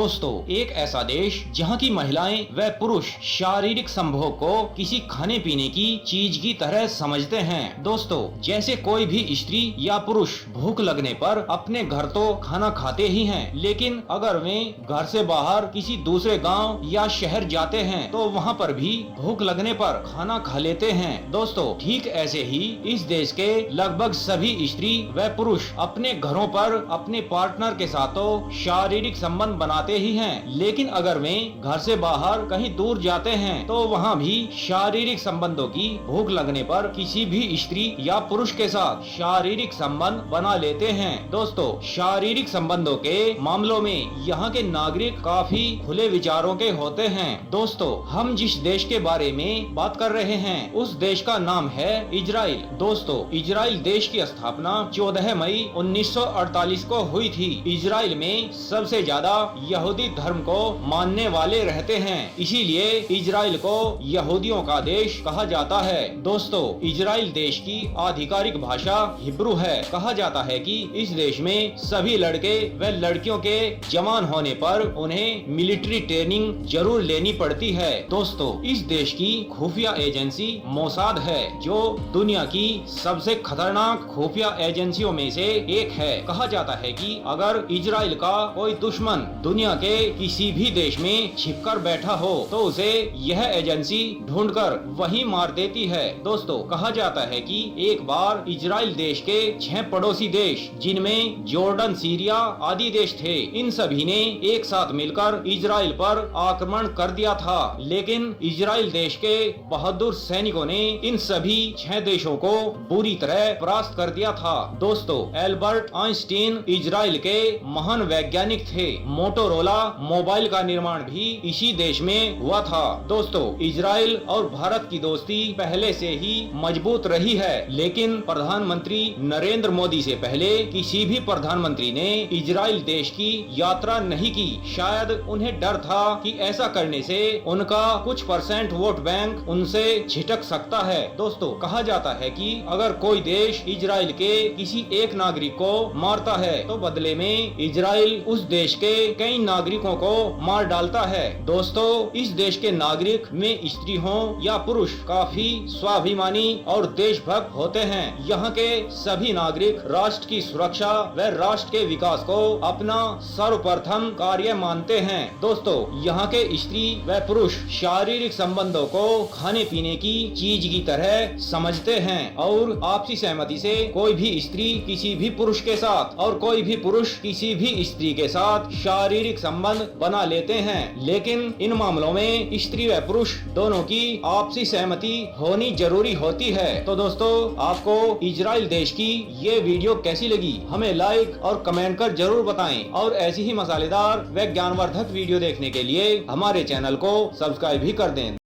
दोस्तों, एक ऐसा देश जहां की महिलाएं व पुरुष शारीरिक संभोग को किसी खाने पीने की चीज की तरह समझते हैं। दोस्तों, जैसे कोई भी स्त्री या पुरुष भूख लगने पर अपने घर तो खाना खाते ही हैं, लेकिन अगर वे घर से बाहर किसी दूसरे गांव या शहर जाते हैं तो वहां पर भी भूख लगने पर खाना खा लेते हैं। दोस्तों, ठीक ऐसे ही इस देश के लगभग सभी स्त्री व पुरुष अपने घरों पर अपने पार्टनर के साथ तो शारीरिक संबंध बनाते ही हैं, लेकिन अगर वे घर से बाहर कहीं दूर जाते हैं तो वहाँ भी शारीरिक संबंधों की भूख लगने पर किसी भी स्त्री या पुरुष के साथ शारीरिक संबंध बना लेते हैं। दोस्तों, शारीरिक संबंधों के मामलों में यहाँ के नागरिक काफी खुले विचारों के होते हैं। दोस्तों, हम जिस देश के बारे में बात कर रहे हैं उस देश का नाम है इजराइल। दोस्तों, इजराइल देश की स्थापना 14 मई 1948 को हुई थी। इजराइल में सबसे ज्यादा यहूदी धर्म को मानने वाले रहते हैं, इसीलिए इजराइल को यहूदियों का देश कहा जाता है। दोस्तों, इजराइल देश की आधिकारिक भाषा हिब्रू है। कहा जाता है कि इस देश में सभी लड़के व लड़कियों के जवान होने पर उन्हें मिलिट्री ट्रेनिंग जरूर लेनी पड़ती है। दोस्तों, इस देश की खुफिया एजेंसी मोसाद है, जो दुनिया की सबसे खतरनाक खुफिया एजेंसियों में से एक है। कहा जाता है कि अगर इजराइल का कोई दुश्मन दुनिया के किसी भी देश में छिपकर बैठा हो तो उसे यह एजेंसी ढूंढकर वहीं मार देती है। दोस्तों, कहा जाता है कि एक बार इजराइल देश के 6 पड़ोसी देश, जिनमें जॉर्डन, सीरिया आदि देश थे, इन सभी ने एक साथ मिलकर इजराइल पर आक्रमण कर दिया था, लेकिन इजराइल देश के बहादुर सैनिकों ने इन सभी 6 देशों को बुरी तरह परास्त कर दिया था। दोस्तों, एल्बर्ट आइंस्टीन इजराइल के महान वैज्ञानिक थे। मोटोरोला मोबाइल का निर्माण भी इसी देश में हुआ था। दोस्तों, इजराइल और भारत की दोस्ती पहले से ही मजबूत रही है, लेकिन प्रधानमंत्री नरेंद्र मोदी से पहले किसी भी प्रधानमंत्री ने इजराइल देश की यात्रा नहीं की। शायद उन्हें डर था कि ऐसा करने से उनका कुछ % वोट बैंक उनसे छिटक सकता है। दोस्तों, कहा जाता है कि अगर कोई देश इजराइल के किसी एक नागरिक को मारता है तो बदले में इजराइल उस देश के कई नागरिकों को मार डालता है। दोस्तों, इस देश के नागरिक में स्त्री हो या पुरुष काफी स्वाभिमानी और देशभक्त होते हैं। यहाँ के सभी नागरिक राष्ट्र की सुरक्षा व राष्ट्र के विकास को अपना सर्वप्रथम कार्य मानते हैं। दोस्तों, यहाँ के स्त्री व पुरुष शारीरिक संबंधों को खाने पीने की चीज की तरह समझते हैं और आपसी सहमति से कोई भी स्त्री किसी भी पुरुष के साथ और कोई भी पुरुष किसी भी स्त्री के साथ शारीरिक संबंध बना लेते हैं, लेकिन इन मामलों में स्त्री व पुरुष दोनों की आपसी सहमति होनी जरूरी होती है। तो दोस्तों, आपको इजराइल देश की ये वीडियो कैसी लगी हमें लाइक और कमेंट कर जरूर बताएं, और ऐसी ही मसालेदार व ज्ञानवर्धक वीडियो देखने के लिए हमारे चैनल को सब्सक्राइब भी कर दें।